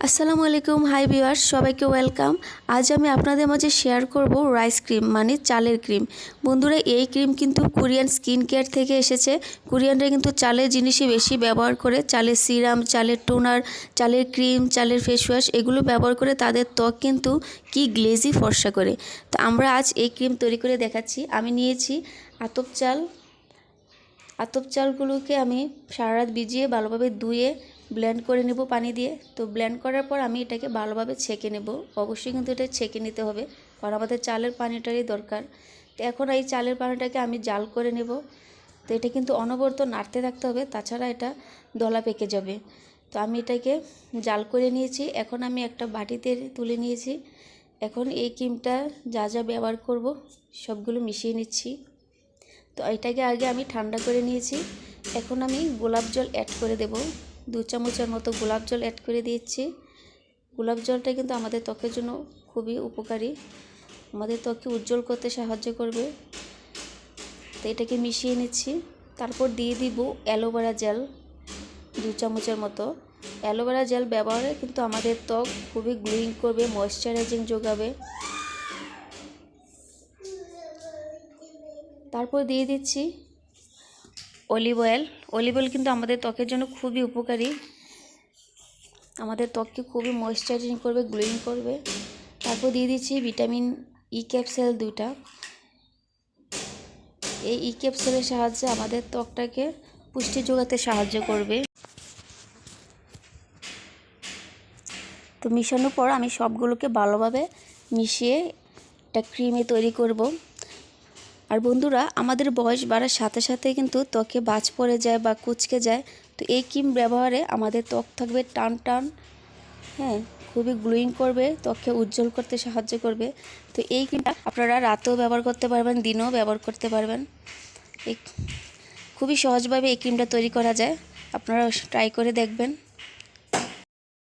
আসসালামু আলাইকুম, hi viewers, সবাইকে ওয়েলকাম। আজ আমি আপনাদের মাঝে শেয়ার করব রাইস ক্রিম মানে চালের ক্রিম। বন্ধুরা, এই ক্রিম কিন্তু কোরিয়ান স্কিন কেয়ার থেকে এসেছে। কোরিয়ানরা কিন্তু চালের জিনিসই বেশি ব্যবহার করে। চালের সিরাম, চালের টোনার, চালের ক্রিম, চালের ফেস ওয়াশ এগুলো ব্যবহার করে তাদের ত্বক কিন্তু কি গ্লেজি ফর্সা করে। তো আমরা আজ এই ক্রিম তৈরি করে দেখাচ্ছি। আমি নিয়েছি আতপ চালগুলোকে আমি সারা রাত ভিজিয়ে ভালোভাবে ধুয়ে ব্লেন্ড করে নেব পানি দিয়ে। তো ব্লেন্ড করার পর আমি এটাকে ভালোভাবে ছেঁকে নেব। অবশ্যই কিন্তু এটা ছেঁকে নিতে হবে, কারণ আমাদের চালের পানিটারই দরকার। তো এখন এই চালের পানিটাকে আমি জাল করে নেব। তো এটা কিন্তু অনবরত নাড়তে থাকতে হবে, তাছাড়া এটা দলা পেকে যাবে। তো আমি এটাকে জাল করে নিয়েছি। এখন আমি একটা বাটিতে তুলে নিয়েছি। এখন এই ক্রিমটা যা যা ব্যবহার করব সবগুলো মিশিয়ে নিচ্ছি। তো এটাকে আগে আমি ঠান্ডা করে নিয়েছি। এখন আমি গোলাপ জল অ্যাড করে দেব। 2 চামচের মতো গোলাপ জল অ্যাড করে দিয়েছি। গোলাপ জলটা কিন্তু আমাদের ত্বকের জন্য খুবই উপকারী, আমাদের ত্বককে উজ্জ্বল করতে সাহায্য করবে। তো এটাকে মিশিয়ে নিচ্ছি। তারপর দিয়ে দিব অ্যালোভেরা জেল 2 চামচের মতো। অ্যালোভেরা জেল ব্যবহারে কিন্তু আমাদের ত্বক খুবই গ্লোয়িং করবে, ময়েশ্চারাইজিং যোগাবে। তারপর দিয়ে দিচ্ছি অলিভ অয়েল। অলিভ অয়েল কিন্তু আমাদের ত্বকের জন্য খুবই উপকারী, আমাদের ত্বককে খুবই ময়েশ্চারাইজিং করবে, গ্লোয়িং করবে। তারপর দিয়ে দিচ্ছি ভিটামিন ই ক্যাপসুল 2টা। এই ই ক্যাপসুলের সাহায্যে আমাদের ত্বকটাকে পুষ্টি যোগাতে সাহায্য করবে। তো মিশানোর পর আমি সবগুলোকে ভালোভাবে মিশিয়ে একটা ক্রিমে তৈরি করব। আর বন্ধুরা, আমাদের বয়স বাড়ার সাথে সাথে কিন্তু ত্বকে ভাঁজ পড়ে যায় বা কুঁচকে যায়। তো এই ক্রিম ব্যবহারে আমাদের ত্বক থাকবে টান টান, খুবই গ্লোয়িং করবে, ত্বককে উজ্জ্বল করতে সাহায্য করবে। তো এই ক্রিমটা আপনারা রাতেও ব্যবহার করতে পারবেন, দিনেও ব্যবহার করতে পারবেন। খুবই সহজভাবে এই ক্রিমটা তৈরি করা যায়, আপনারা ট্রাই করে দেখবেন।